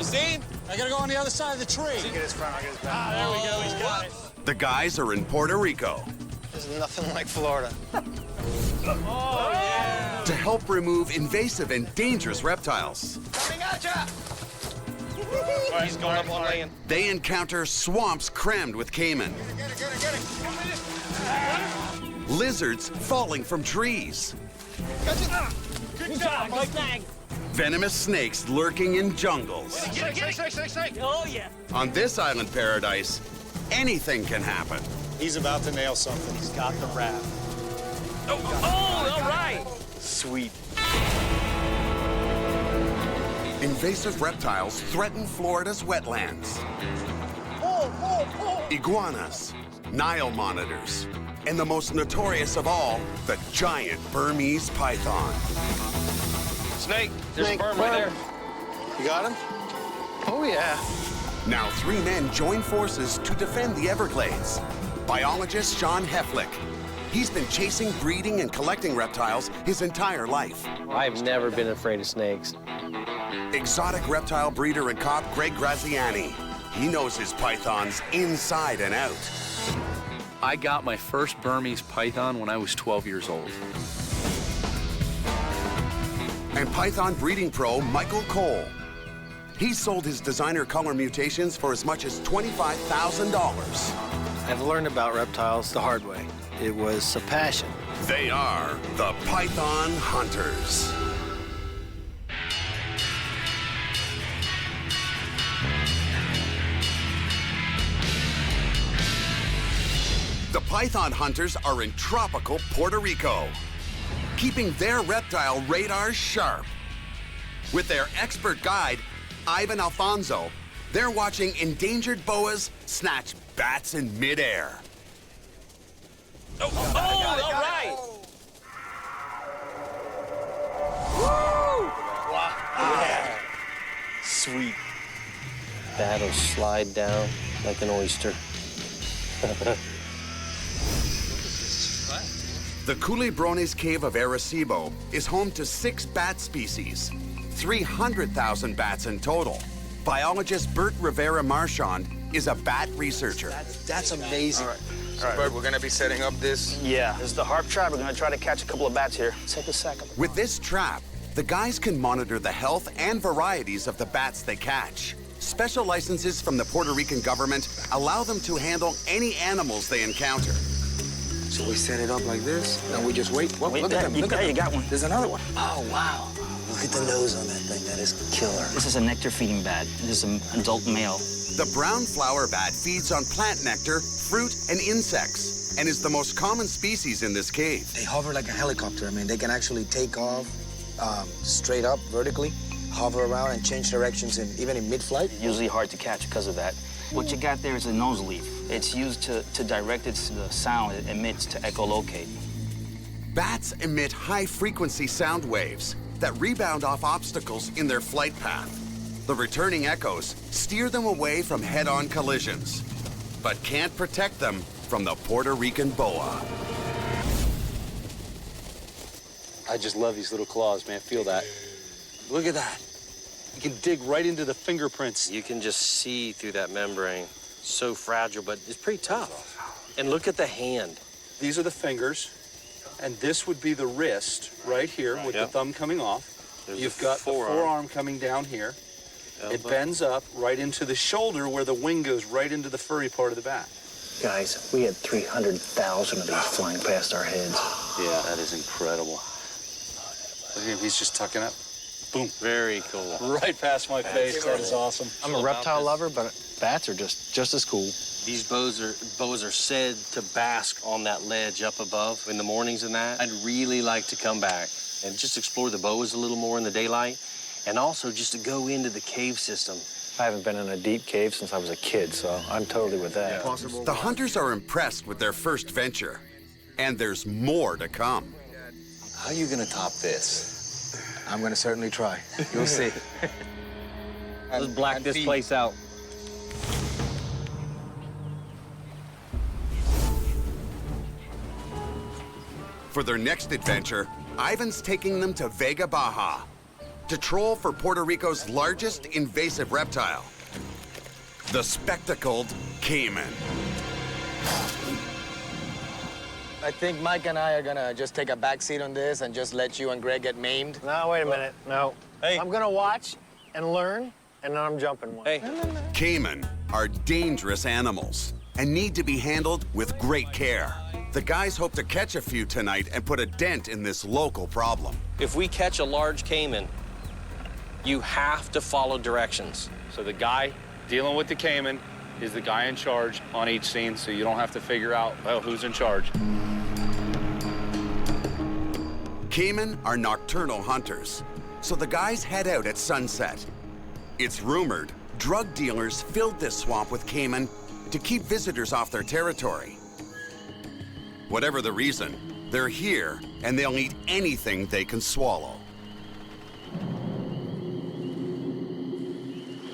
See? I gotta go on the other side of the tree. Get his front, I'll get his back. Ah, there we go, he's got it. The guys are in Puerto Rico There's nothing like Florida. Oh, yeah. to help remove invasive and dangerous reptiles. Coming at ya! All right, he's going up on land. They encounter swamps crammed with caiman, Get it. Lizards falling from trees. Good job, Mike. Venomous snakes lurking in jungles. Snake. Oh, yeah. On this island paradise, anything can happen. He's about to nail something. He's got the rap. Oh, all right. Sweet. Invasive reptiles threaten Florida's wetlands. Iguanas, Nile monitors, and the most notorious of all, the giant Burmese python. Snake. There's a berm right there. You got him? Oh, yeah. Now 3 men join forces to defend the Everglades. Biologist Sean Heflick. He's been chasing, breeding, and collecting reptiles his entire life. I've never been afraid of snakes. Exotic reptile breeder and cop Greg Graziani. He knows his pythons inside and out. I got my first Burmese python when I was 12 years old. And python breeding pro Michael Cole. He sold his designer color mutations for as much as $25,000. I've learned about reptiles the hard way. It was a passion. They are the Python Hunters. The Python Hunters are in tropical Puerto Rico, keeping their reptile radars sharp. With their expert guide, Ivan Alfonso, they're watching endangered boas snatch bats in midair. Oh, all right. Yeah. Sweet. That'll slide down like an oyster. The Culebrones Cave of Arecibo is home to 6 bat species, 300,000 bats in total. Biologist Bert Rivera Marchand is a bat researcher. That's amazing. All right, Bert, we're gonna be setting up this. Yeah, this is the harp trap. We're gonna try to catch a couple of bats here. Take a second. With this trap, the guys can monitor the health and varieties of the bats they catch. Special licenses from the Puerto Rican government allow them to handle any animals they encounter. So we set it up like this, and we just wait. Well, Wait, look at them. Look at them. you got one. There's another one. Oh, wow. Look at the nose on that thing. That is killer. This is a nectar-feeding bat. This is an adult male. The brown flower bat feeds on plant nectar, fruit, and insects, and is the most common species in this cave. They hover like a helicopter. I mean, they can actually take off straight up, vertically, hover around and change directions even in mid-flight. Usually hard to catch because of that. What you got there is a nose leaf. It's used to direct the sound it emits to echolocate. Bats emit high-frequency sound waves that rebound off obstacles in their flight path. The returning echoes steer them away from head-on collisions, but can't protect them from the Puerto Rican boa. I just love these little claws, man. Feel that. Look at that. You can dig right into the fingerprints. You can just see through that membrane. So fragile, but it's pretty tough. And look at the hand. These are the fingers, and this would be the wrist right here with the thumb coming off. You've got the forearm coming down here. It bends up right into the shoulder where the wing goes right into the furry part of the back. Guys, we had 300,000 of these flying past our heads. Yeah, that is incredible. Look at him, he's just tucking up. Boom. Very cool. Right past my face. That is awesome. I'm a reptile lover, but bats are just as cool. These boas are said to bask on that ledge up above in the mornings and that. I'd really like to come back and just explore the boas a little more in the daylight, and also just to go into the cave system. I haven't been in a deep cave since I was a kid, so I'm totally with that. The hunters are impressed with their first venture, and there's more to come. How are you gonna top this? I'm gonna certainly try. You'll see. Let's black this place out. For their next adventure, Ivan's taking them to Vega Baja, to troll for Puerto Rico's largest invasive reptile, the spectacled caiman. I think Mike and I are gonna just take a back seat on this and just let you and Greg get maimed. No, wait a minute. No. Hey. I'm gonna watch and learn, and then I'm jumping one. Hey. Caiman are dangerous animals and need to be handled with great care. The guys hope to catch a few tonight and put a dent in this local problem. If we catch a large caiman, you have to follow directions. So the guy dealing with the caiman is the guy in charge on each scene, so you don't have to figure out, well, who's in charge. Caiman are nocturnal hunters, so the guys head out at sunset. It's rumored drug dealers filled this swamp with caiman to keep visitors off their territory. Whatever the reason, they're here and they'll eat anything they can swallow.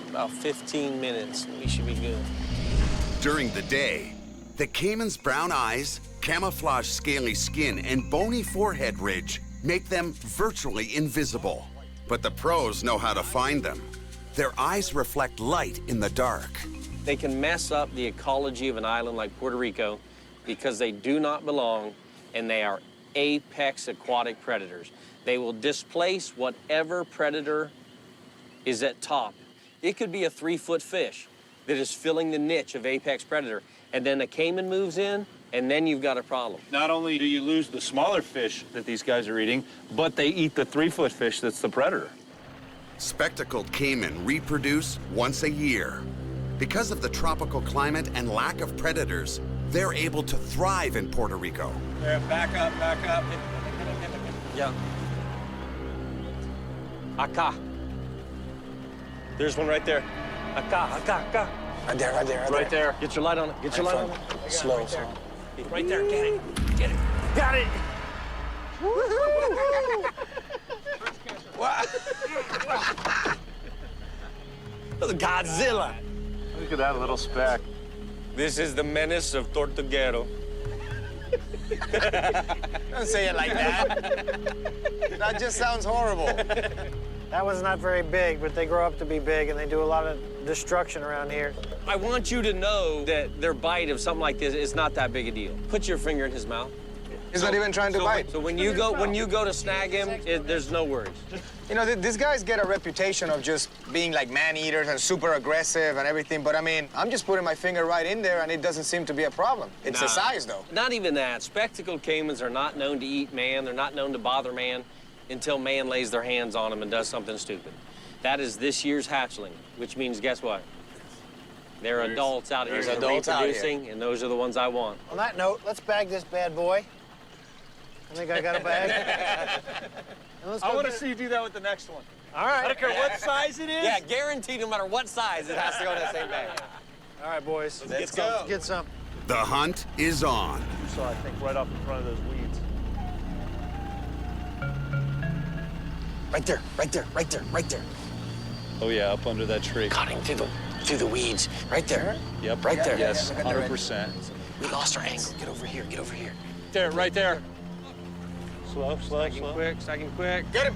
About 15 minutes, we should be good. During the day, the caiman's brown eyes, camouflage scaly skin, and bony forehead ridge make them virtually invisible. But the pros know how to find them. Their eyes reflect light in the dark. They can mess up the ecology of an island like Puerto Rico because they do not belong and they are apex aquatic predators. They will displace whatever predator is at top. It could be a 3-foot fish that is filling the niche of apex predator, and then a caiman moves in, and then you've got a problem. Not only do you lose the smaller fish that these guys are eating, but they eat the 3-foot fish that's the predator. Spectacled caiman reproduce once a year. Because of the tropical climate and lack of predators, they're able to thrive in Puerto Rico. Yeah, back up, back up. Yeah. Acá. There's one right there. Acá, acá, acá. Right there, right there, Right there. Get your light on it. Get your light on it. Slow. Right there. Get it. Get it. Got it! Godzilla. Look at that little speck. This is the menace of Tortuguero. Don't say it like that. That just sounds horrible. That one's not very big, but they grow up to be big, and they do a lot of destruction around here. I want you to know that their bite of something like this is not that big a deal. Put your finger in his mouth. He's not even trying to bite. So when you go to snag him, there's no worries. You know, these guys get a reputation of just being like man-eaters and super aggressive and everything, but I mean, I'm just putting my finger right in there and it doesn't seem to be a problem. It's the size, though. Not even that. Spectacled caimans are not known to eat man. They're not known to bother man until man lays their hands on them and does something stupid. That is this year's hatchling, which means guess what? They're adults out here. They're reproducing, and those are the ones I want. On that note, let's bag this bad boy. I think I got a bag. I want to see you do that with the next one. All right. I don't care what size it is. Yeah, guaranteed no matter what size, it has to go in that same bag. All right, boys. Let's go. Let's get some. The hunt is on. You saw, I think, right up in front of those weeds. Right there, right there, right there, right there. Oh, yeah, up under that tree. Got him through the weeds. Right there. Yep. Right there. Yes, 100%. We lost our angle. Get over here, get over here. There, right there. Slow, slow, Second quick, second quick. Get him.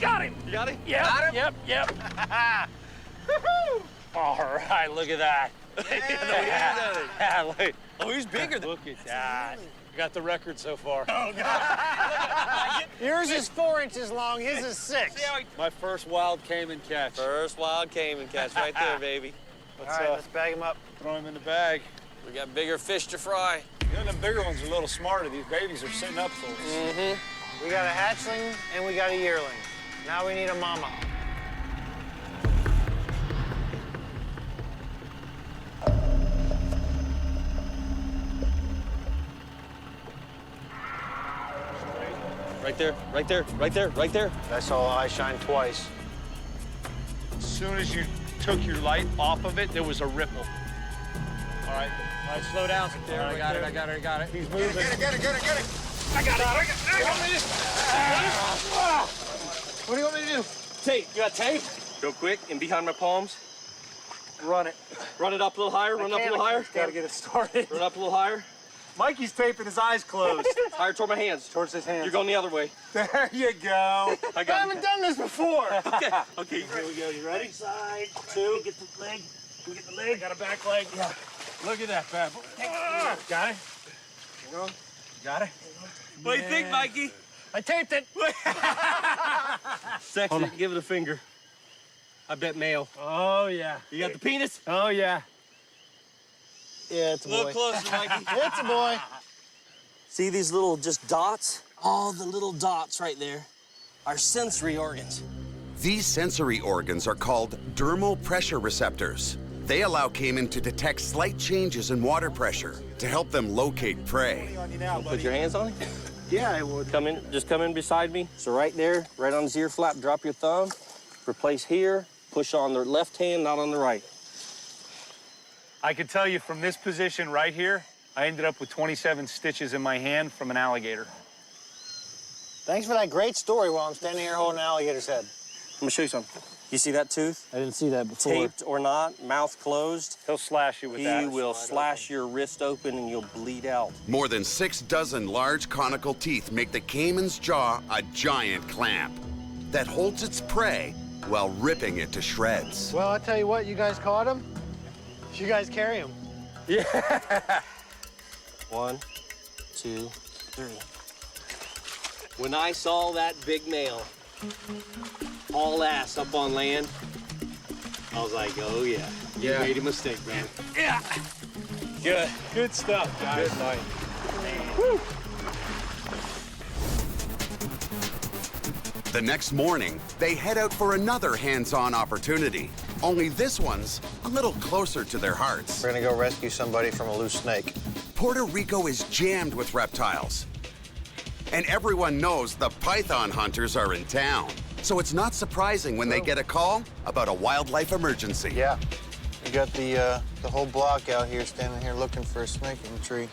Got him. You got it? Yep, Got him? yep. All right, look at that. Yeah, look. Oh, he's bigger than... Look at that. Got the record so far. Oh, God. Yours is 4 inches long, his is 6. My first wild caiman catch. First wild caiman catch right there, baby. All right, let's bag him up. Throw him in the bag. We got bigger fish to fry. You know, them bigger ones are a little smarter. These babies are sitting up for us. Mm-hmm. We got a hatchling and we got a yearling. Now we need a mama. Right there, right there, right there, right there. I saw eye shine twice. As soon as you took your light off of it, there was a ripple. All right, slow down. There, I got it, I got it, I got it. He's moving. Get it. I got it. What do you want me to do? Tape, you got tape? Go quick and behind my palms. Run it. Run it up a little higher, run up a little higher. Gotta get it started. Run up a little higher. Mikey's taping his eyes closed. Higher toward my hands. Towards his hands. You're going the other way. There you go. I haven't done this before. Okay. Okay. Here we go. You ready? Side, two. Get the leg. We get the leg. I got a back leg. Yeah. Look at that bad boy. Got it? Got it? What do you think, Mikey? I taped it. Section, give it a finger. I bet male. Oh, yeah. You got the penis? Oh, yeah. Yeah, it's a boy. A little closer, Mikey. It's a boy. See these little just dots? All the little dots right there are sensory organs. These sensory organs are called dermal pressure receptors. They allow caiman to detect slight changes in water pressure to help them locate prey. Put your hands on it. Yeah, I would. Come in, just come in beside me. So right there, right on his ear flap, drop your thumb. Replace here, push on the left hand, not on the right. I can tell you from this position right here, I ended up with 27 stitches in my hand from an alligator. Thanks for that great story while I'm standing here holding an alligator's head. I'm gonna show you something. You see that tooth? I didn't see that before. Taped or not, mouth closed. He'll slash you with that. He will slash your wrist open and you'll bleed out. More than 6 dozen large conical teeth make the caiman's jaw a giant clamp that holds its prey while ripping it to shreds. Well, I'll tell you what, you guys caught him? You guys carry him. Yeah. 1, 2, 3. When I saw that big male, all ass up on land, I was like, oh yeah, you made a mistake, man. Yeah. Good. Good stuff, guys. Good night. Woo. The next morning, they head out for another hands-on opportunity. Only this one's a little closer to their hearts. We're gonna go rescue somebody from a loose snake. Puerto Rico is jammed with reptiles. And everyone knows the python hunters are in town. So it's not surprising when they get a call about a wildlife emergency. Yeah. We got the whole block out here standing here looking for a snake in the tree.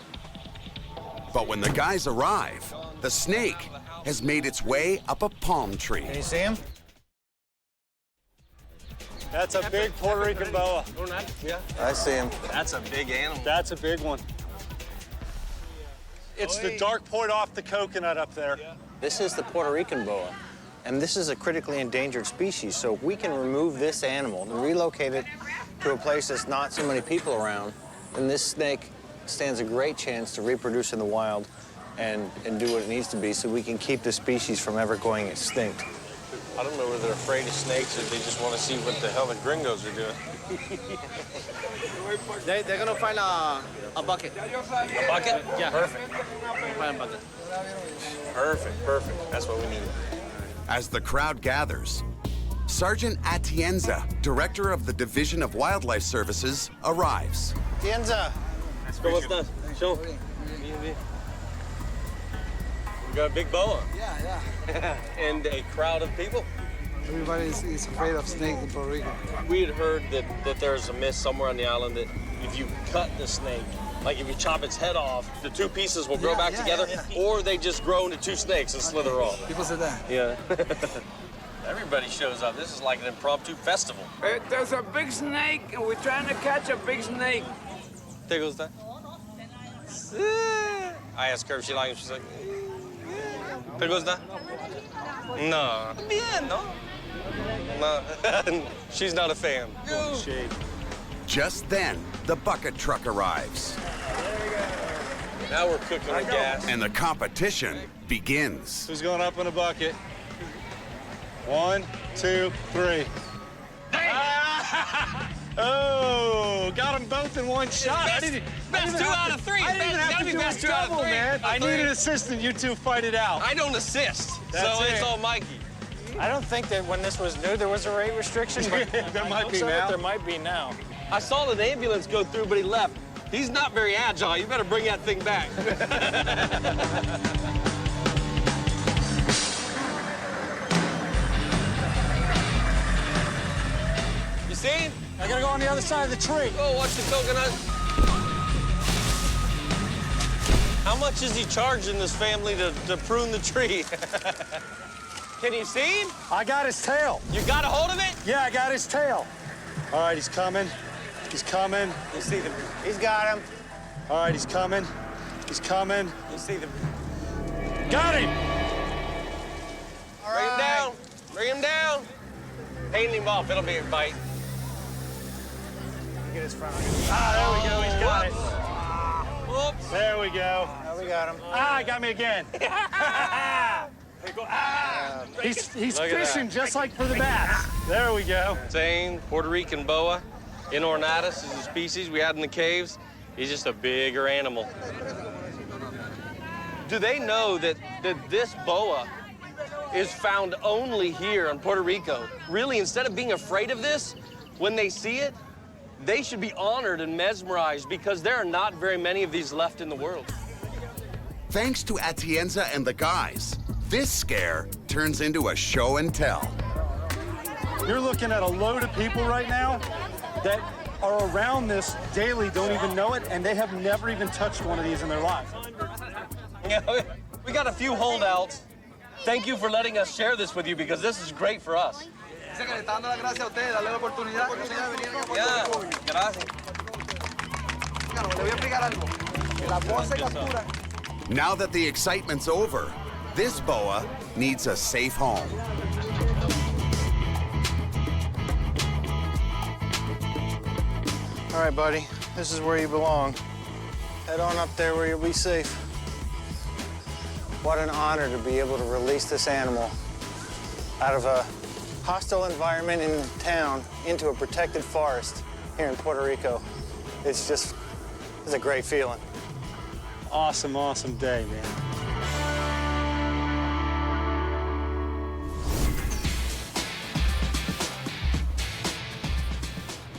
But when the guys arrive, the snake has made its way up a palm tree. Can you see him? That's a big Puerto Rican boa. Yeah. I see him. That's a big animal. That's a big one. It's the dark point off the coconut up there. This is the Puerto Rican boa, and this is a critically endangered species. So if we can remove this animal and relocate it to a place that's not so many people around, then this snake stands a great chance to reproduce in the wild and do what it needs to be so we can keep the species from ever going extinct. I don't know whether they're afraid of snakes or they just want to see what the hell the gringos are doing. They're gonna find a bucket. A bucket? Yeah. Perfect. Find a bucket. Perfect, perfect. That's what we need. As the crowd gathers, Sergeant Atienza, director of the Division of Wildlife Services, arrives. Tienza. Go what's done. Show. We got a big boa. Yeah. And a crowd of people. Everybody is afraid of snake in Puerto Rico. We had heard that there's a myth somewhere on the island that if you cut the snake, like if you chop its head off, the two pieces will grow back together, or they just grow into two snakes and slither off. People say that. Yeah. Everybody shows up. This is like an impromptu festival. There's a big snake, and we're trying to catch a big snake. There goes that. I asked her if she liked it. She's like, ¿Te gusta? No. Bien, no? No. She's not a fan. No. Just then, the bucket truck arrives. Now we're cooking with gas. And the competition begins. Who's going up in a bucket? 1, 2, 3. Oh, got them both in one shot. Best 2 out of 3. I didn't even have to do best a 2 out of double, 3. man. I need an assistant. You two fight it out. I don't assist, so it's all Mikey. I don't think that when this was new there was a rate restriction, but There might be so now. There might be now. I saw an ambulance go through, but he left. He's not very agile. You better bring that thing back. You see? I gotta go on the other side of the tree. Oh, watch the coconut. How much is he charging this family to prune the tree? Can you see him? I got his tail. You got a hold of it? Yeah, I got his tail. All right, he's coming. He's coming. You see him? He's got him. All right, he's coming. He's coming. You see the... Got him! Bring him down. Bring him down. Hand him off. It'll be a bite. Get his front. Ah, there we go. He's got it. Whoops. There we go. Oh, we got him. Ah, got me again. He's fishing just like for the bass. There we go. Same Puerto Rican boa. Inornatus is a species we had in the caves. He's just a bigger animal. Do they know that this boa is found only here in Puerto Rico? Really, instead of being afraid of this, when they see it, they should be honored and mesmerized because there are not very many of these left in the world. Thanks to Atienza and the guys, this scare turns into a show and tell. You're looking at a load of people right now that are around this daily, don't even know it, and they have never even touched one of these in their life. We got a few holdouts. Thank you for letting us share this with you because this is great for us. Yeah, gracias. Now that the excitement's over, this boa needs a safe home. All right, buddy, this is where you belong. Head on up there where you'll be safe. What an honor to be able to release this animal out of a hostile environment in town into a protected forest here in Puerto Rico. It's a great feeling. Awesome, awesome day, man.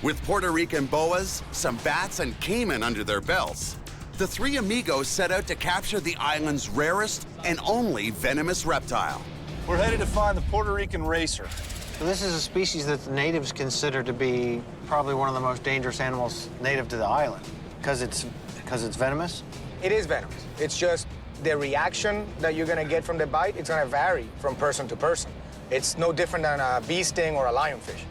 With Puerto Rican boas, some bats, and caiman under their belts, the three amigos set out to capture the island's rarest and only venomous reptile. We're headed to find the Puerto Rican racer. This is a species that the natives consider to be probably one of the most dangerous animals native to the island because it's venomous. It is venomous. It's just the reaction that you're gonna get from the bite, it's gonna vary from person to person. It's no different than a bee sting or a lionfish.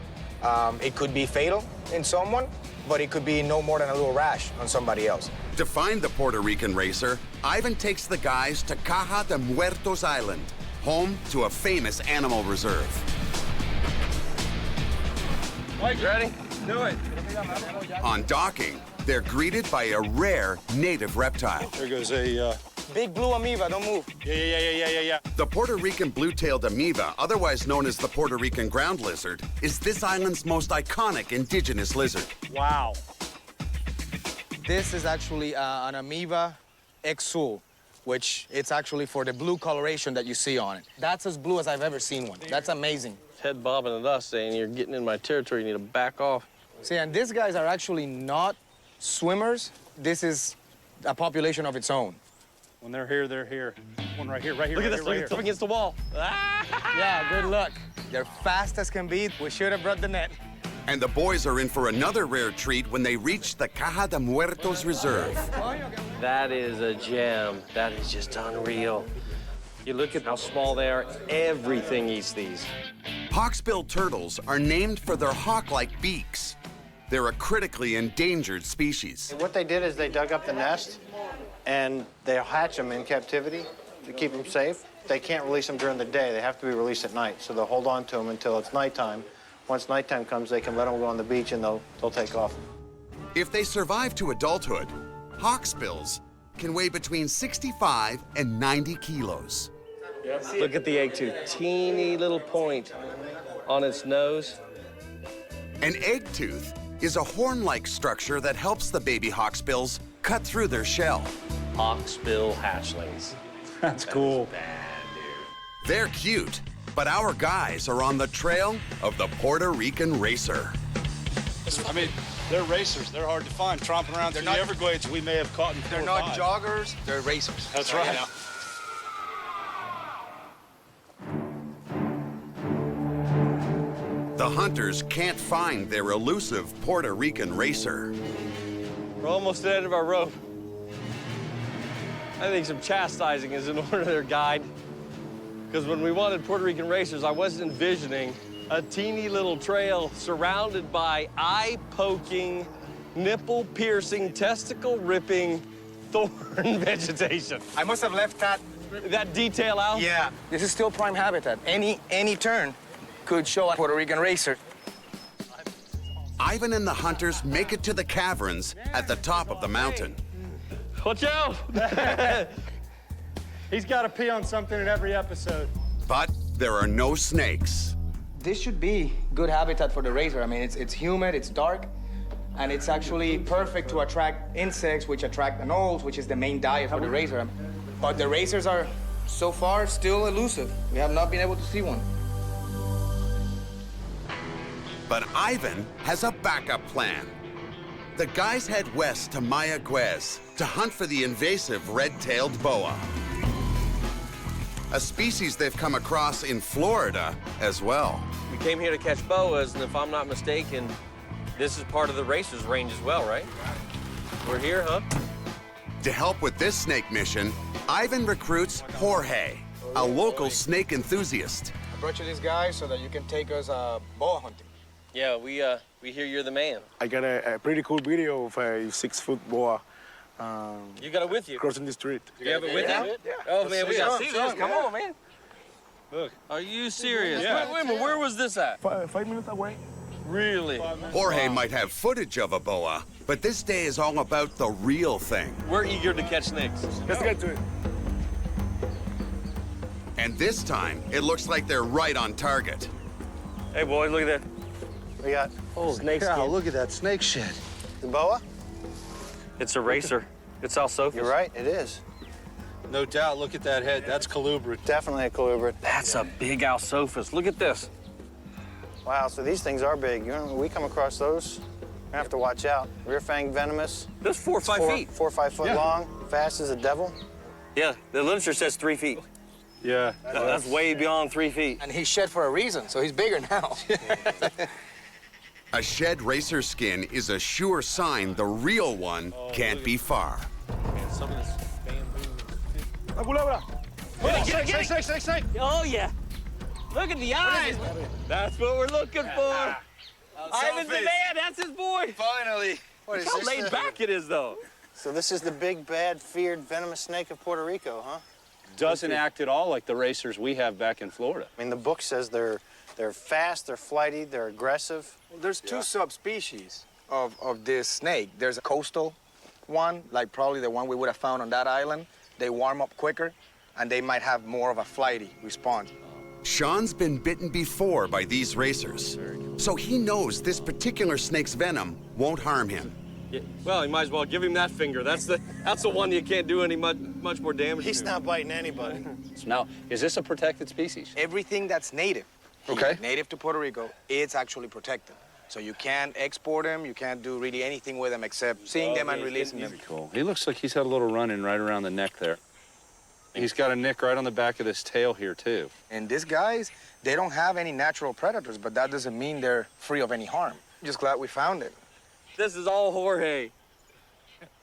It could be fatal in someone, but it could be no more than a little rash on somebody else. To find the Puerto Rican racer, Ivan takes the guys to Caja de Muertos Island, home to a famous animal reserve. Mike, ready? Do it. On docking, they're greeted by a rare native reptile. There goes a... Big blue amoeba, don't move. Yeah. The Puerto Rican blue-tailed amoeba, otherwise known as the Puerto Rican ground lizard, is this island's most iconic indigenous lizard. Wow. This is actually an amoeba exul, which it's actually for the blue coloration that you see on it. That's as blue as I've ever seen one. That's amazing. Head bobbing at us saying you're getting in my territory, you need to back off. See, and these guys are actually not swimmers. This is a population of its own. When they're here, they're here. One right here, right here, Look at this, right look, it's up against the wall. Yeah, good luck. They're fast as can be. We should have brought the net. And the boys are in for another rare treat when they reach the Caja de Muertos Reserve. That is a gem. That is just unreal. You look at how small they are, everything eats these. Hawksbill turtles are named for their hawk-like beaks. They're a critically endangered species. What they did is they dug up the nest and they hatch them in captivity to keep them safe. They can't release them during the day. They have to be released at night. So they'll hold on to them until it's nighttime. Once nighttime comes, they can let them go on the beach and they'll take off. If they survive to adulthood, hawksbills can weigh between 65 and 90 kilos. Look at the egg tooth, teeny little point on its nose. An egg tooth is a horn-like structure that helps the baby hawksbills cut through their shell. Hawksbill hatchlings. That's cool. Bad, dude. They're cute, but our guys are on the trail of the Puerto Rican racer. I mean, they're racers. They're hard to find. Tromping around through the Everglades, we may have caught in 4 They're or not 5. joggers, they're racers. That's So, right. you know. The hunters can't find their elusive Puerto Rican racer. We're almost at the end of our rope. I think some chastising is in order there, guide. Because when we wanted Puerto Rican racers, I wasn't envisioning a teeny little trail surrounded by eye-poking, nipple-piercing, testicle-ripping thorn vegetation. I must have left that detail out? Yeah. This is still prime habitat. Any turn could show a Puerto Rican racer. Ivan and the hunters make it to the caverns at the top of the mountain. Watch out! He's got to pee on something in every episode. But there are no snakes. This should be good habitat for the racer. I mean, it's humid, it's dark, and it's actually perfect to attract insects, which attract anoles, which is the main diet for the racer. But the racers are, so far, still elusive. We have not been able to see one. But Ivan has a backup plan. The guys head west to Mayaguez to hunt for the invasive red-tailed boa, a species they've come across in Florida as well. We came here to catch boas, and if I'm not mistaken, this is part of the racer's range as well, right? We're here, huh? To help with this snake mission, Ivan recruits Jorge, a local snake enthusiast. I brought you this guy so that you can take us boa hunting. Yeah, we hear you're the man. I got a pretty cool video of a 6-foot boa. You got it with you? Crossing the street. You have it with you? Yeah. Oh, man, we got to see this. Come yeah. on, man. Look. Are you serious? Yeah. Wait a minute, where was this at? 5 minutes away. Really? Jorge might have footage of a boa, but this day is all about the real thing. We're eager to catch snakes. Let's get to it. And this time, it looks like they're right on target. Hey, boys, look at that. We got Snake Yeah, skin. look at that snake shit. the boa. It's a racer. It's Alsophus. You're right, it is. No doubt. Look at that head. That's colubrid. Definitely a colubrid. That's a big Alsophus. Look at this. Wow, so these things are big. You know, when we come across those, we're gonna have to watch out. Rear fang venomous. That's 4 or 5 feet. 4 or 5 foot long, fast as a devil. Yeah, the literature says 3 feet. Yeah. That's way beyond 3 feet. And he's shed for a reason, so he's bigger now. A shed racer skin is a sure sign the real one can't be far. Man, some of this La culebra. Snake. Oh, yeah. Look at the eyes. That's what we're looking for. Ivan's the man. That's his boy. Finally. What Look how laid back it is, though. So this is the big, bad, feared, venomous snake of Puerto Rico, huh? Doesn't act at all like the racers we have back in Florida. I mean, the book says they're fast, they're flighty, they're aggressive. Well, there's two subspecies of this snake. There's a coastal one, like probably the one we would have found on that island. They warm up quicker, and they might have more of a flighty response. Sean's been bitten before by these racers, so he knows this particular snake's venom won't harm him. Yeah, well, you might as well give him that finger. That's the one you can't do any much more damage He's to. not biting anybody. Now, is this a protected species? Everything that's native, Okay. native to Puerto Rico, it's actually protected. So you can't export them, you can't do really anything with them except seeing them and releasing them. Cool. He looks like he's had a little run-in right around the neck there. He's got a nick right on the back of this tail here, too. And these guys, they don't have any natural predators, but that doesn't mean they're free of any harm. Just glad we found it. This is all Jorge.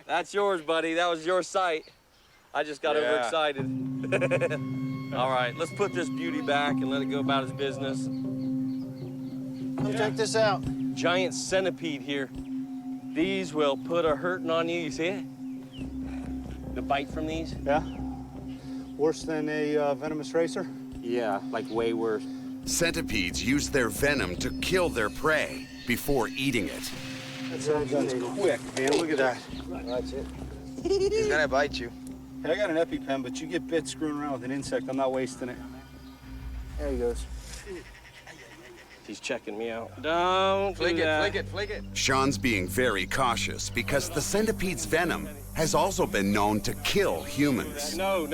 That's yours, buddy. That was your sight. I just got overexcited. All right, let's put this beauty back and let it go about its business. Check this out. Giant centipede here. These will put a hurting on you. You see it? The bite from these? Yeah? Worse than a venomous racer? Yeah, like way worse. Centipedes use their venom to kill their prey before eating it. That's quick, man. Look at that. That's it. He's gonna bite you. Hey, I got an EpiPen, but you get bit screwing around with an insect. I'm not wasting it. There he goes. He's checking me out. Don't Flick do it, that. flick it, flick it. Sean's being very cautious because the centipede's venom has also been known to kill humans. No.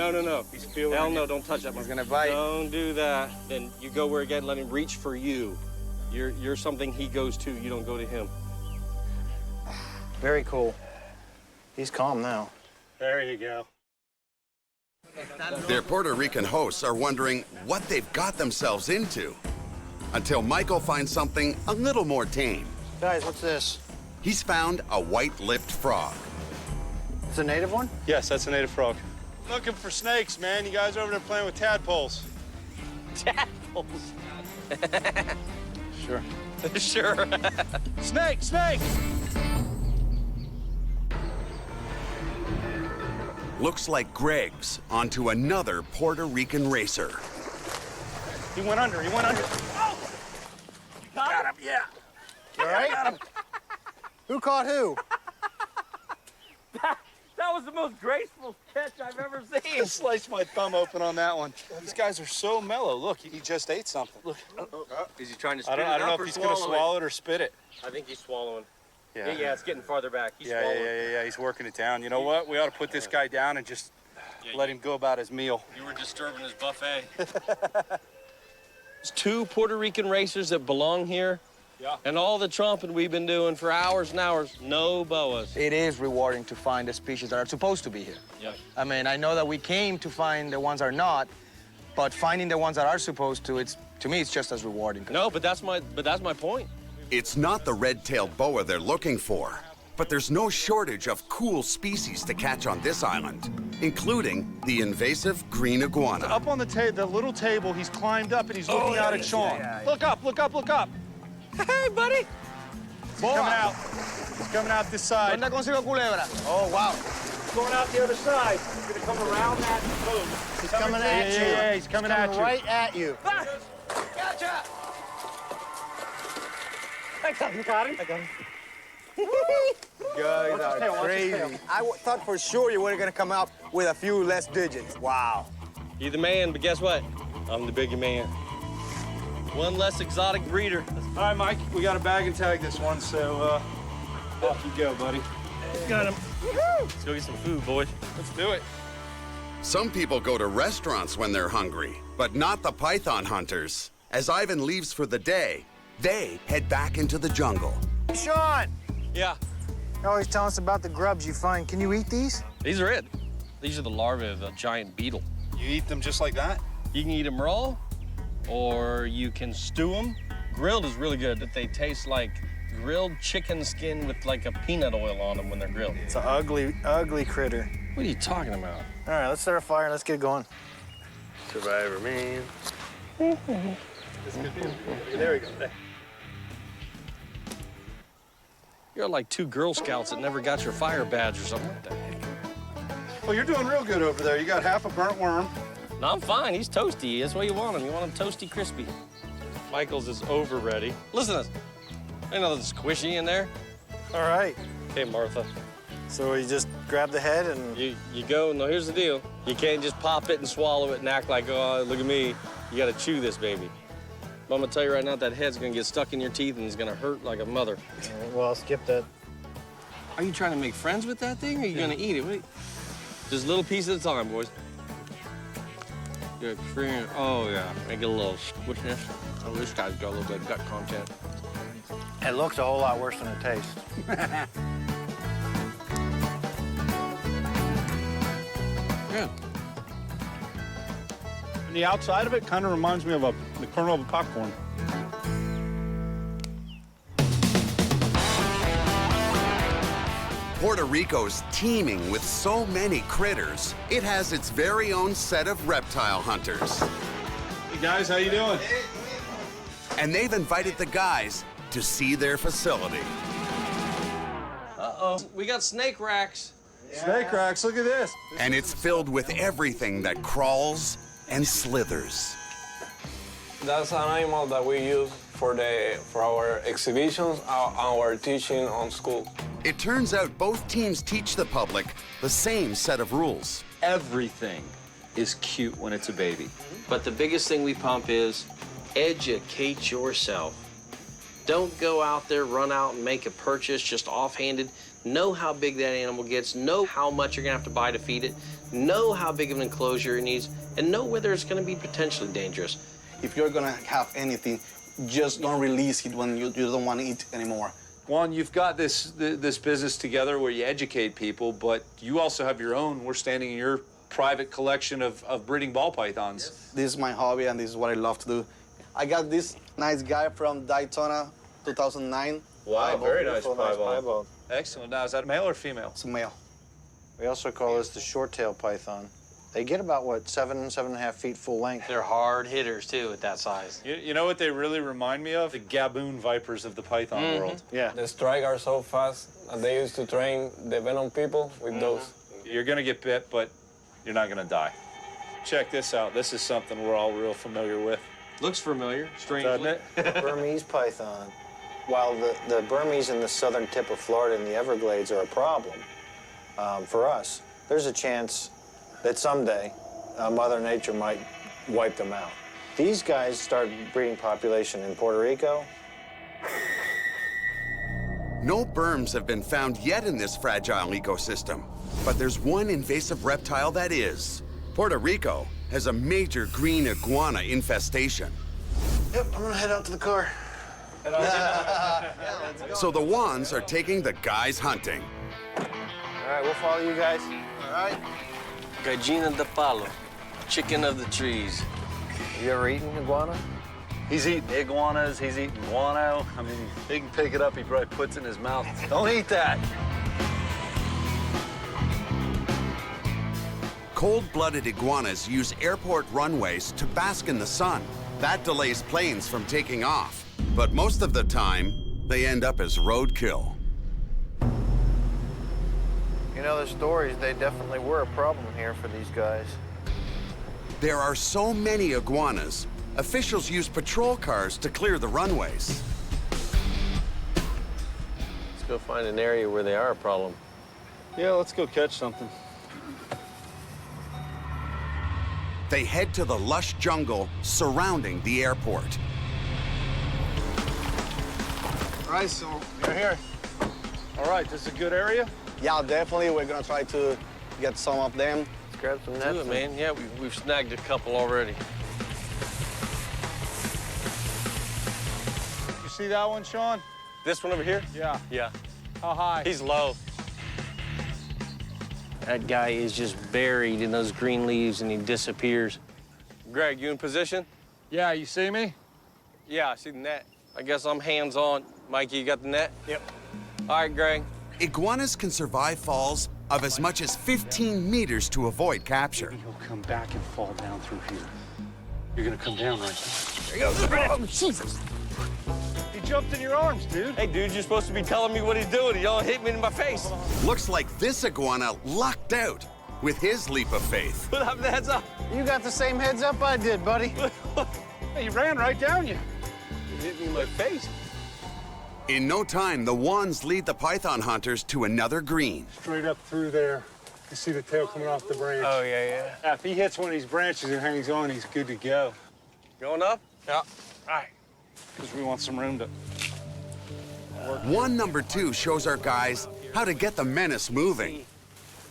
He's feeling Hell no, don't touch that. He's gonna bite. Don't do that. Then you go where again, let him reach for you. You're something he goes to, you don't go to him. Very cool. He's calm now. There you go. Their Puerto Rican hosts are wondering what they've got themselves into, until Michael finds something a little more tame. Guys, what's this? He's found a white-lipped frog. It's a native one? Yes, that's a native frog. Looking for snakes, man. You guys over there playing with tadpoles. Tadpoles. Sure. Sure. Snake! looks like Greg's onto another Puerto Rican racer. He went under, he went under. Oh! Got him, yeah. You all right? Got him. Who caught who? That was the most graceful catch I've ever seen. I sliced my thumb open on that one. These guys are so mellow. Look, he just ate something. Look. Is he trying to spit I don't know up if or he's going to swallow it or spit it. I think he's swallowing. Yeah. Yeah, it's getting farther back. He's Yeah, swallowing. yeah, he's working it down. You know what? We ought to put this guy down and just let him go about his meal. You were disturbing his buffet. There's 2 Puerto Rican racers that belong here. Yeah. And all the trumping we've been doing for hours and hours, no boas. It is rewarding to find the species that are supposed to be here. Yeah. I mean, I know that we came to find the ones that are not, but finding the ones that are supposed to, to me, it's just as rewarding. No, but that's my point. It's not the red-tailed boa they're looking for, but there's no shortage of cool species to catch on this island, including the invasive green iguana. Up on the little table, he's climbed up and he's looking out at Sean. Look up, look up, look up. Hey, buddy. He's coming out. He's coming out this side. ¿Dónde consigo culebra? Oh, wow. Going out the other side. He's gonna come around that boom. He's coming at you. Yeah, he's coming at you. Right at you. Ah! Gotcha! I got him. I got him. You guys are crazy. I thought for sure you were going to come out with a few less digits. Wow. You're the man, but guess what? I'm the bigger man. One less exotic breeder. All right, Mike, we got to bag and tag this one, so off you go, buddy. Got him. Let's go get some food, boys. Let's do it. Some people go to restaurants when they're hungry, but not the python hunters. As Ivan leaves for the day, they head back into the jungle. Sean! Yeah. You're always telling us about the grubs you find. Can you eat these? These are it. These are the larvae of a giant beetle. You eat them just like that? You can eat them raw, or you can stew them. Grilled is really good. They taste like grilled chicken skin with like a peanut oil on them when they're grilled. It's an ugly, ugly critter. What are you talking about? All right, let's start a fire and let's get it going. Survivor, man. There we go. You're like 2 Girl Scouts that never got your fire badge or something like that. Well, you're doing real good over there. You got half a burnt worm. No, I'm fine. He's toasty. That's what you want him. You want him toasty, crispy. Michael's is over ready. Listen to this. Ain't nothing squishy in there. All right. Okay, Martha. So you just grab the head and... You go. No, here's the deal. You can't just pop it and swallow it and act like, oh, look at me. You got to chew this baby. But I'm going to tell you right now, that head's going to get stuck in your teeth and it's going to hurt like a mother. Well, I'll skip that. Are you trying to make friends with that thing, or are you going to eat it? Just a little piece at a time, boys. Good. Oh, yeah. Make it a little squishiness. Oh, this guy's got a little bit of gut content. It looks a whole lot worse than it tastes. Good. And the outside of it kind of reminds me of the kernel of a popcorn. Puerto Rico's teeming with so many critters, it has its very own set of reptile hunters. Hey, guys, how you doing? And they've invited the guys to see their facility. Uh-oh. We got snake racks. Snake racks, look at this. And it's filled with everything that crawls and slithers. That's an animal that we use for our exhibitions, our teaching on school. It turns out both teams teach the public the same set of rules. Everything is cute when it's a baby. But the biggest thing we pump is educate yourself. Don't go out there, run out and make a purchase just offhanded. Know how big that animal gets, know how much you're gonna have to buy to feed it, know how big of an enclosure it needs, and know whether it's gonna be potentially dangerous. If you're gonna have anything, just don't release it when you don't want to eat anymore. One, you've got this business together where you educate people, but you also have your own. We're standing in your private collection of breeding ball pythons. Yes. This is my hobby, and this is what I love to do. I got this nice guy from Daytona, 2009. Wow, very nice piebald. piebald. Excellent. Now, is that male or female? It's a male. We also call this the short-tailed python. They get about, what, 7.5 feet full length. They're hard hitters, too, at that size. You know what they really remind me of? The gaboon vipers of the python world. Yeah. The strike are so fast, and they used to train the venom people with those. You're gonna get bit, but you're not gonna die. Check this out. This is something we're all real familiar with. Looks familiar, strangely. Doesn't it? Burmese python. While the Burmese in the southern tip of Florida and the Everglades are a problem for us, there's a chance that someday Mother Nature might wipe them out. These guys started breeding population in Puerto Rico. No berms have been found yet in this fragile ecosystem, but there's one invasive reptile that is. Puerto Rico has a major green iguana infestation. Yep, I'm gonna head out to the car. So the Wands are taking the guys hunting. All right, we'll follow you guys. All right. Gallina de palo, chicken of the trees. You ever eaten iguana? He's eating iguanas, he's eating guano. I mean, he can pick it up, he probably puts it in his mouth. Don't eat that. Cold-blooded iguanas use airport runways to bask in the sun. That delays planes from taking off. But most of the time, they end up as roadkill. You know, the stories, they definitely were a problem here for these guys. There are so many iguanas, officials use patrol cars to clear the runways. Let's go find an area where they are a problem. Yeah, let's go catch something. They head to the lush jungle surrounding the airport. All right, so we're here. All right, this is a good area? Yeah, definitely. We're gonna try to get some of them. Let's grab some Do nets. it, man. Yeah, we've snagged a couple already. You see that one, Sean? This one over here? Yeah. Yeah. How high? He's low. That guy is just buried in those green leaves and he disappears. Greg, you in position? Yeah, you see me? Yeah, I see the net. I guess I'm hands-on. Mikey, you got the net? Yep. All right, Greg. Iguanas can survive falls of as much as 15 meters to avoid capture. He'll come back and fall down through here. You're gonna come down right There you go. Oh, Jesus. He jumped in your arms, dude. Hey, dude, you're supposed to be telling me what he's doing. He all hit me in my face. Looks like this iguana lucked out with his leap of faith. Put up the heads up. You got the same heads up I did, buddy. He ran right down you. He hit me in my face. In no time, the Wands lead the python hunters to another green. Straight up through there. You see the tail coming off the branch. Oh, yeah. Yeah, if he hits one of these branches and hangs on, he's good to go. Going up? Yeah. All right. Because we want some room to... One number 2 shows our guys how to get the Menace moving.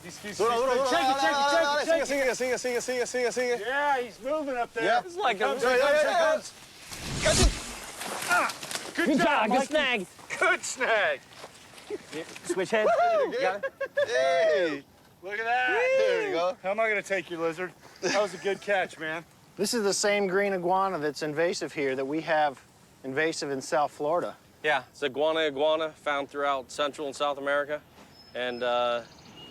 Sigue. Yeah, he's moving up there. Yeah. It's like a... Good job, Good snag. Good snag. Switch head. Got it? Hey! Look at that. There you go. How am I going to take you, lizard? That was a good catch, man. This is the same green iguana that's invasive here that we have invasive in South Florida. Yeah, it's iguana found throughout Central and South America. And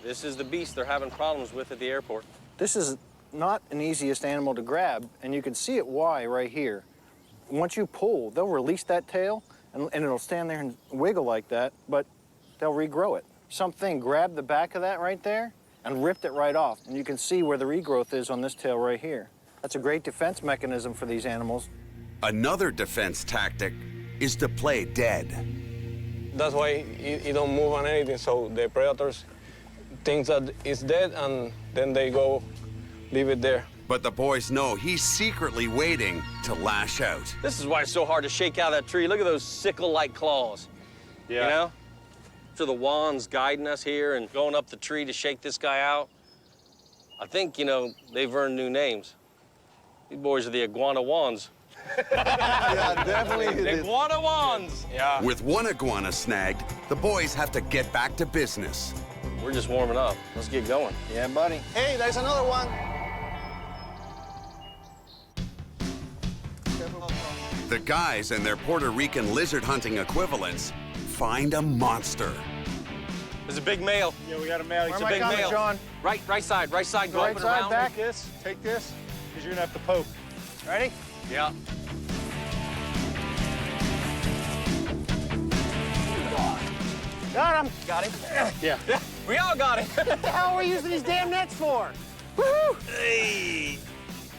this is the beast they're having problems with at the airport. This is not an easiest animal to grab, and you can see it why right here. Once you pull, they'll release that tail, and it'll stand there and wiggle like that, but they'll regrow it. Something grabbed the back of that right there and ripped it right off, and you can see where the regrowth is on this tail right here. That's a great defense mechanism for these animals. Another defense tactic is to play dead. That's why you don't move on anything, so the predators think that it's dead, and then they go leave it there. But the boys know he's secretly waiting to lash out. This is why it's so hard to shake out that tree. Look at those sickle-like claws. Yeah. You know? So the Wands guiding us here and going up the tree to shake this guy out. I think, you know, they've earned new names. These boys are the Iguana Wands. Yeah, definitely. The Iguana Wands. Yeah. With one iguana snagged, the boys have to get back to business. We're just warming up. Let's get going. Yeah, buddy. Hey, there's another one. The guys and their Puerto Rican lizard hunting equivalents find a monster. There's a big male. Yeah, we got a male. It's a big male. John? Right side. Go Right up and side, around. back. Take this, because you're going to have to poke. Ready? Yeah. Got him. Got him. Yeah. We all got him. What the hell are we using these damn nets for? Woohoo! Hey!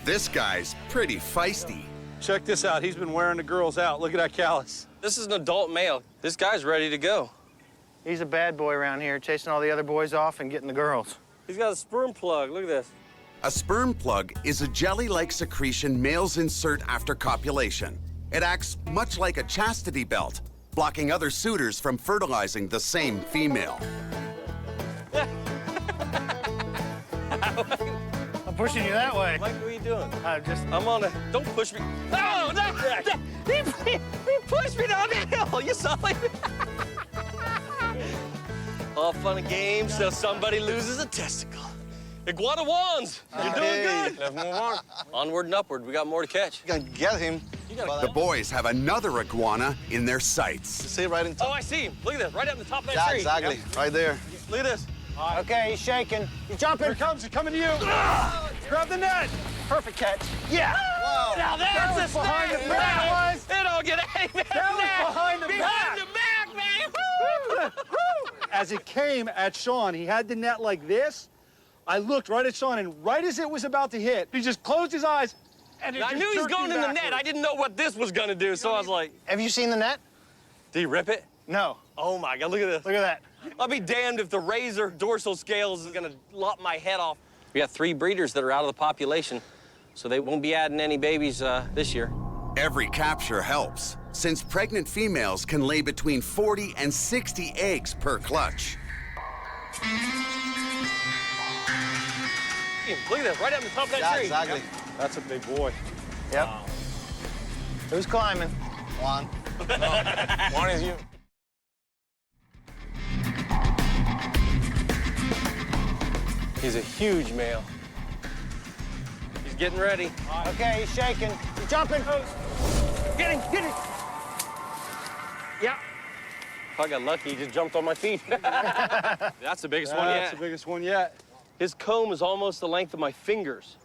This guy's pretty feisty. Check this out. He's been wearing the girls out. Look at that callus. This is an adult male. This guy's ready to go. He's a bad boy around here, chasing all the other boys off and getting the girls. He's got a sperm plug. Look at this. A sperm plug is a jelly-like secretion males insert after copulation. It acts much like a chastity belt, blocking other suitors from fertilizing the same female. I'm pushing you that way. Mike, what are you doing? I'm on a... Don't push me. No, no! He pushed me down the hill. You saw it? All fun and games till somebody loses a testicle. Iguana wands. You're doing good. Let's move on. Onward and upward. We got more to catch. You can get him. The boys have another iguana in their sights. See right in top. Oh, I see him. Look at this. Right up in the top of that Yeah, tree. exactly. Yep. Right there. Look at this. Okay, he's shaking. He's jumping. Here it comes. He's coming to you. Grab the net. Perfect catch. Yeah. Wow. Now That that's was a behind snake. the back. It don't get any better That than was behind the back. Behind the back, man. Woo. As it came at Sean, he had the net like this. I looked right at Sean, and right as it was about to hit, he just closed his eyes, and it I just knew he was jerked going him in the backwards. net. I didn't know what this was going to do, so I was like... Have you seen the net? Did he rip it? No. Oh, my God. Look at this. Look at that. I'll be damned if the razor dorsal scales is going to lop my head off. We got 3 breeders that are out of the population, so they won't be adding any babies this year. Every capture helps, since pregnant females can lay between 40 and 60 eggs per clutch. Look at this, right up in the top of that Yeah, tree. exactly. Yep. That's a big boy. Yep. Wow. Who's climbing? One. One is you. He's a huge male. He's getting ready. Okay, he's shaking. He's jumping. Get him, get him. Yeah. If I got lucky, he just jumped on my feet. That's the biggest one yet. That's the biggest one yet. His comb is almost the length of my fingers.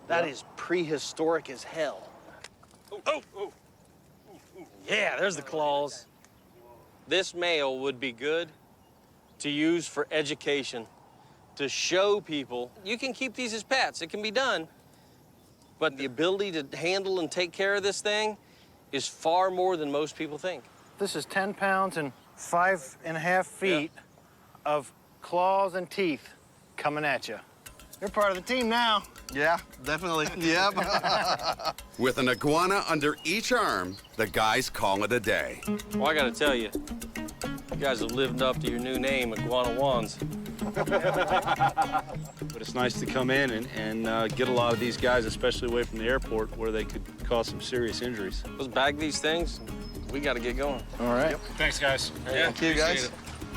That is prehistoric as hell. Oh, oh, oh. Yeah, there's the claws. This male would be good to use for education, to show people you can keep these as pets. It can be done. But the ability to handle and take care of this thing is far more than most people think. This is 10 pounds and 5.5 feet of claws and teeth coming at you. You're part of the team now. Yeah, definitely. Yep. With an iguana under each arm, the guys call it a day. Well, I gotta tell you, you guys have lived up to your new name, Iguana Wands. But it's nice to come in and get a lot of these guys, especially away from the airport, where they could cause some serious injuries. Let's bag these things. We gotta get going. All right. Yep. Thanks, guys. Yeah, Thank you, guys. it.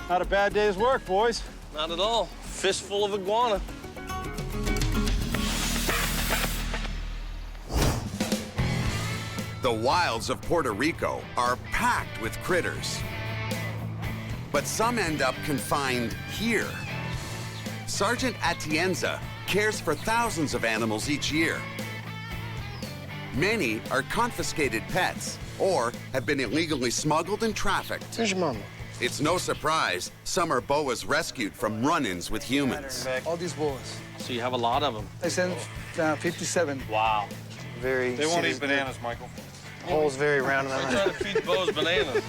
Not a bad day's work, boys. Not at all. Fistful of iguana. The wilds of Puerto Rico are packed with critters. But some end up confined here. Sergeant Atienza cares for thousands of animals each year. Many are confiscated pets or have been illegally smuggled and trafficked. Where's your mama? It's no surprise some are boas rescued from run-ins with humans. All these boas. So you have a lot of them. I sent 57. Wow. Very. They won't eat bananas, Michael. Hole's very round in I'm that. trying to feed the boas bananas.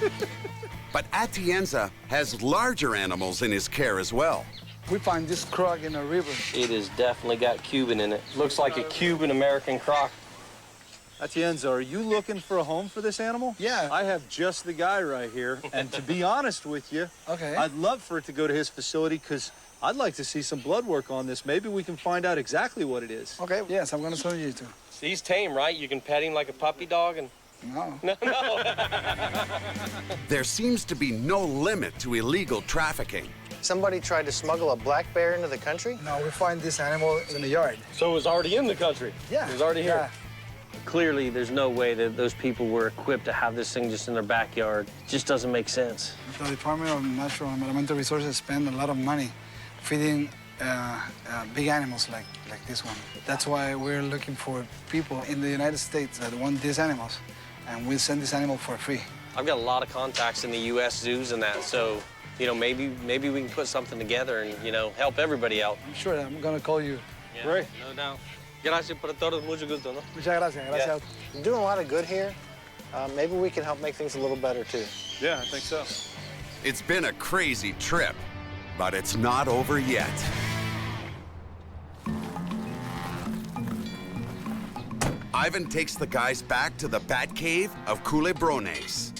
But Atienza has larger animals in his care as well. We find this croc in a river. It has definitely got Cuban in it. Looks like a Cuban American croc. Atienza, are you looking for a home for this animal? Yeah. I have just the guy right here. And to be honest with you, Okay. I'd love for it to go to his facility because I'd like to see some blood work on this. Maybe we can find out exactly what it is. Okay, yes, I'm gonna show you too. He's tame, right? You can pet him like a puppy dog and... No. No. There seems to be no limit to illegal trafficking. Somebody tried to smuggle a black bear into the country? No, we find this animal in the yard. So it was already in the country? Yeah. It was already here? Yeah. Clearly, there's no way that those people were equipped to have this thing just in their backyard. It just doesn't make sense. The Department of Natural and Environmental Resources spend a lot of money feeding big animals like this one. That's why we're looking for people in the United States that want these animals, and we'll send this animal for free. I've got a lot of contacts in the U.S. zoos and that, so, you know, maybe we can put something together and, you know, help everybody out. I'm sure I'm gonna call you. Yeah, Great. no doubt. Gracias por todo, mucho gusto, no? Muchas gracias. Gracias. You're doing a lot of good here. Maybe we can help make things a little better, too. Yeah, I think so. It's been a crazy trip, but it's not over yet. Ivan takes the guys back to the bat cave of Culebrones.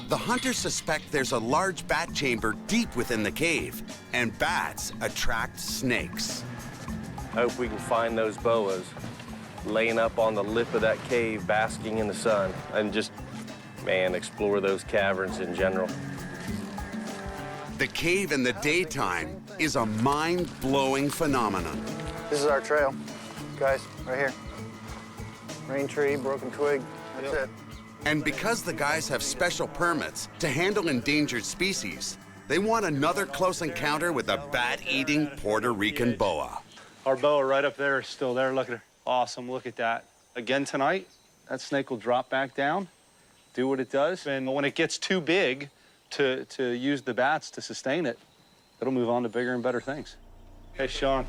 The hunters suspect there's a large bat chamber deep within the cave, and bats attract snakes. I hope we can find those boas laying up on the lip of that cave, basking in the sun, and just, man, explore those caverns in general. The cave in the daytime is a mind-blowing phenomenon. This is our trail, guys, right here. Rain tree, broken twig, that's it. And because the guys have special permits to handle endangered species, they want another close encounter with a bat-eating Puerto Rican boa. Our boa right up there is still there. Look at her. Awesome. Look at that. Again tonight, that snake will drop back down, do what it does. And when it gets too big to use the bats to sustain it, it'll move on to bigger and better things. Hey, Sean,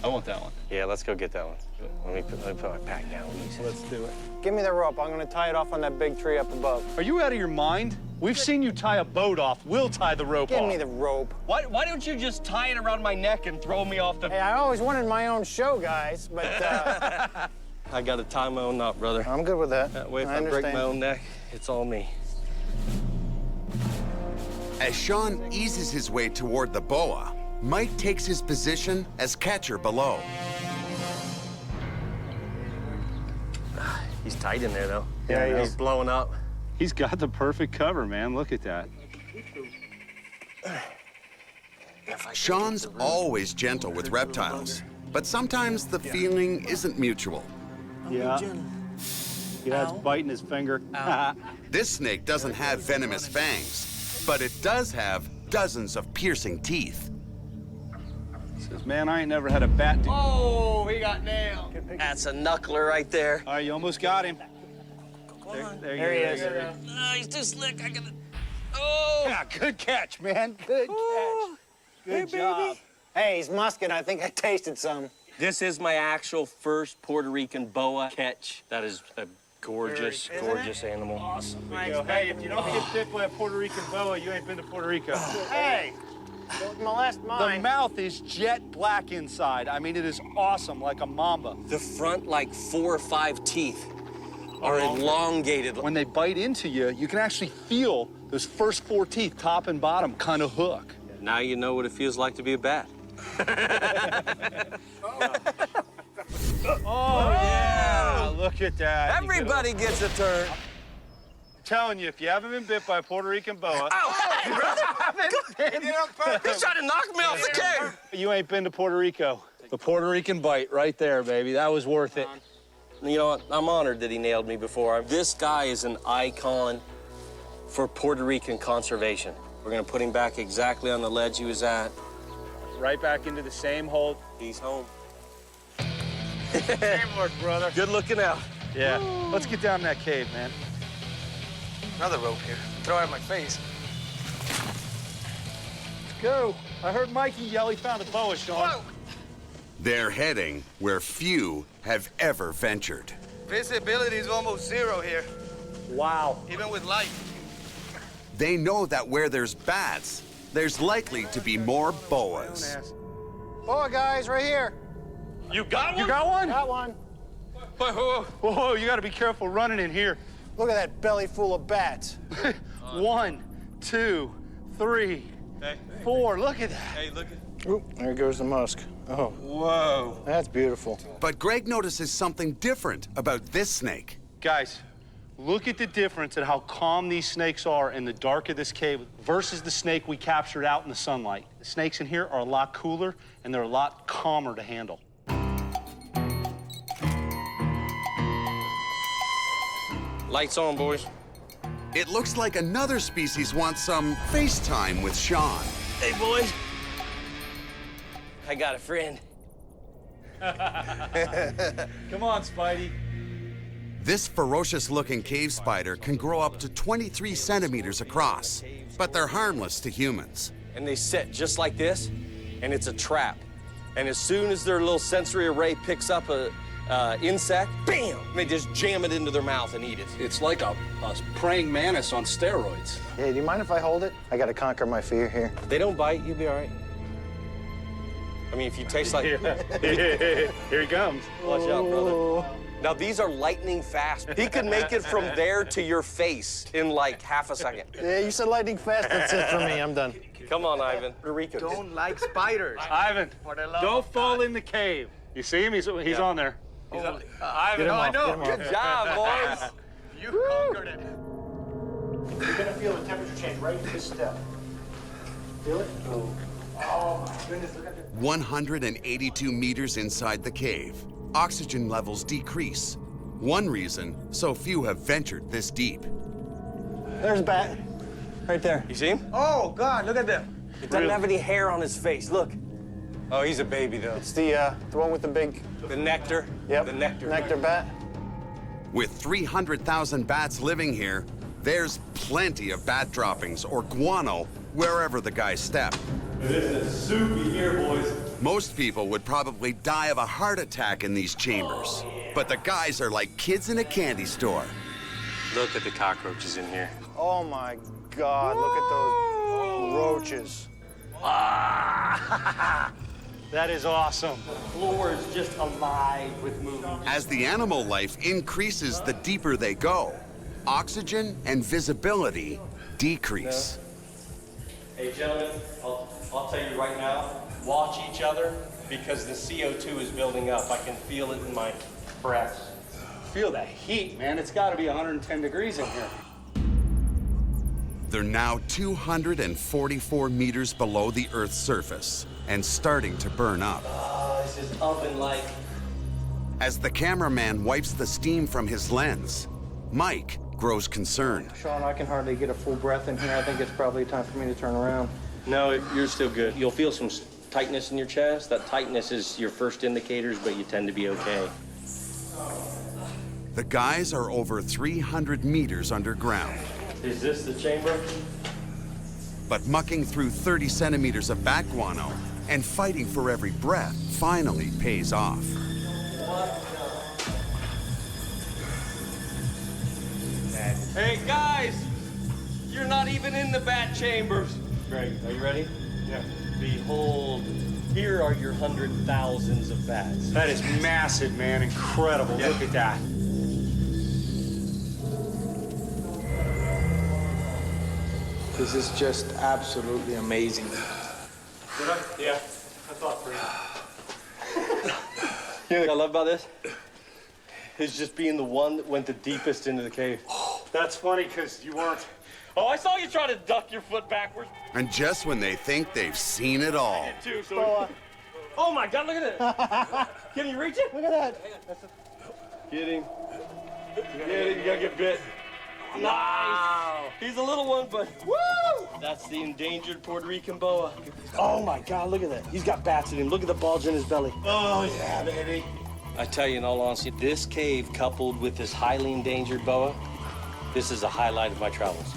I want that one. Yeah, let's go get that one. Let me put my pack down. Let's do it. Give me the rope. I'm going to tie it off on that big tree up above. Are you out of your mind? We've seen you tie a boat off. We'll tie the rope off. Give me the rope. Why don't you just tie it around my neck and throw me off the... Hey, I always wanted my own show, guys, but... I got to tie my own knot, brother. I'm good with that. That way, if I break my own neck, it's all me. As Sean eases his way toward the boa, Mike takes his position as catcher below. He's tight in there, though. Yeah, he's blowing up. He's got the perfect cover, man. Look at that. Sean's always gentle with reptiles, but sometimes the feeling isn't mutual. Yeah. Yeah, it's biting his finger. This snake doesn't have venomous fangs, but it does have dozens of piercing teeth. Says, man, I ain't never had a bat. Oh, he got nailed. That's a knuckler right there. All right, you almost got him. There he is. Oh, he's too slick. I gotta... Oh! Yeah, good catch, man. Good catch. Good job. Hey, he's musket. I think I tasted some. This is my actual first Puerto Rican boa catch. That is a gorgeous, gorgeous animal. Awesome. Hey, if you don't get bit by a Puerto Rican boa, you ain't been to Puerto Rico. Hey, don't molest mine. The mouth is jet black inside. I mean, it is awesome, like a mamba. The front, like 4 or 5 teeth are elongated. When they bite into you, you can actually feel those first 4 teeth, top and bottom, kind of hook. Now you know what it feels like to be a bat. Oh, yeah! Look at that. Everybody gets a turn. I'm telling you, if you haven't been bit by a Puerto Rican boa... Oh, hey, brother! He's trying to knock me off the cave. You ain't been to Puerto Rico. The Puerto Rican bite right there, baby. That was worth it. You know what? I'm honored that he nailed me before. This guy is an icon for Puerto Rican conservation. We're gonna put him back exactly on the ledge he was at. Right back into the same hole. He's home. Teamwork, brother. Good looking out. Yeah. Let's get down in that cave, man. Another rope here. Throw it at my face. Let's go. I heard Mikey yell he found a boa, Sean. Whoa. They're heading where few have ever ventured. Visibility is almost zero here, Wow. even with light. They know that where there's bats, there's likely to be more boas. Boa, guys, right here. You got one? You got one? Got one. Whoa, you gotta be careful running in here. Look at that belly full of bats. 1, 2, 3, 4. Look at that. Hey, look at... Oop, there goes the musk. Oh. Whoa. That's beautiful. But Greg notices something different about this snake. Guys, look at the difference at how calm these snakes are in the dark of this cave versus the snake we captured out in the sunlight. The snakes in here are a lot cooler, and they're a lot calmer to handle. Lights on, boys. It looks like another species wants some FaceTime with Sean. Hey, boys. I got a friend. Come on, Spidey. This ferocious-looking cave spider can grow up to 23 centimeters across, but they're harmless to humans. And they sit just like this, and it's a trap. And as soon as their little sensory array picks up a insect, bam! They just jam it into their mouth and eat it. It's like a praying mantis on steroids. Hey, do you mind if I hold it? I gotta conquer my fear here. They don't bite, you'll be all right. I mean, if you taste like... Here he comes. Watch out, brother. Now, these are lightning fast. He could make it from there to your face in like half a second. Yeah, you said lightning fast. That's it for me. I'm done. Come on, Ivan. Puerto Rico. Don't like spiders. Ivan, don't fall in the cave. You see him? He's on there. Ivan, I know. Good job, boys. You conquered it. You're gonna feel the temperature change right at this step. Feel it? Oh my goodness, look at this. 182 meters inside the cave, oxygen levels decrease. One reason so few have ventured this deep. There's a bat. Right there. You see him? Oh, God, look at them. He doesn't have any hair on his face. Look. Oh, he's a baby, though. It's the one with the big... The nectar. Yep. The nectar. Nectar bat. With 300,000 bats living here, there's plenty of bat droppings or guano wherever the guys step. It isn't soupy here, boys. Most people would probably die of a heart attack in these chambers, but the guys are like kids in a candy store. Look at the cockroaches in here. Oh, my God, look at those roaches. That is awesome. The floor is just alive with moving. As the animal life increases the deeper they go, oxygen and visibility decrease. Hey, gentlemen, I'll tell you right now, watch each other because the CO2 is building up. I can feel it in my breath. Feel that heat, man. It's got to be 110 degrees in here. They're now 244 meters below the Earth's surface and starting to burn up. Oh, this is oven-like. As the cameraman wipes the steam from his lens, Mike grows concerned. Sean, I can hardly get a full breath in here. I think it's probably time for me to turn around. No, you're still good. You'll feel some tightness in your chest. That tightness is your first indicators, but you tend to be okay. The guys are over 300 meters underground. Is this the chamber? But mucking through 30 centimeters of bat guano and fighting for every breath finally pays off. Hey, guys! You're not even in the bat chambers. Great. Are you ready? Yeah. Behold, here are your 100,000s of bats. That is massive, man. Incredible. Yeah. Look at that. This is just absolutely amazing. Did I? Yeah. I thought for you. You know what I love about this? Is just being the one that went the deepest into the cave. That's funny because you weren't. Oh, I saw you try to duck your foot backwards. And just when they think they've seen it all, Too, so oh my God, look at it. Can you reach it? Look at that. Get him. Get him, you gotta get bit. Nice. He's a little one, but woo! That's the endangered Puerto Rican boa. Oh my God, look at that. He's got bats in him. Look at the bulge in his belly. Oh, yeah, baby. I tell you, in all honesty, this cave coupled with this highly endangered boa, this is a highlight of my travels.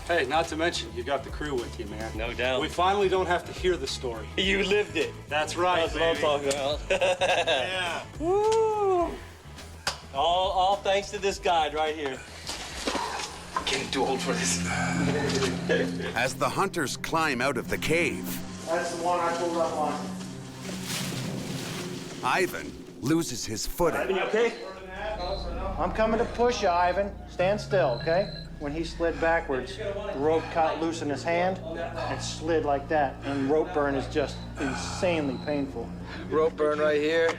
Hey, not to mention, you got the crew with you, man. No doubt. We finally don't have to hear the story. You lived it. That's right, That's what I'm talking about. Yeah. Woo! All thanks to this guide right here. Getting too old for this. as the hunters climb out of the cave, That's the one I pulled up on. Ivan loses his footing. You okay? I'm coming to push you, Ivan. Stand still, okay? When he slid backwards, the rope caught loose in his hand and slid like that. And rope burn is just insanely painful. Rope burn right here.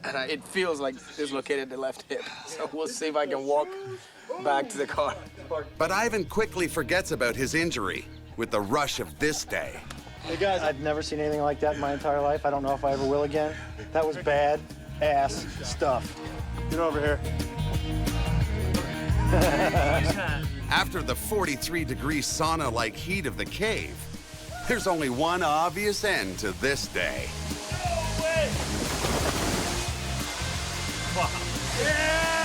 And it feels like dislocated the left hip. So we'll see if I can walk back to the car. But Ivan quickly forgets about his injury with the rush of this day. Hey guys, I've never seen anything like that in my entire life. I don't know if I ever will again. That was bad ass stuff. Get over here. After the 43-degree sauna-like heat of the cave, there's only one obvious end to this day. Yeah!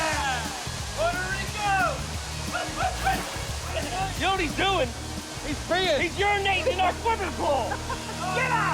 You know what he's doing? He's urinating in our swimming pool. Get out!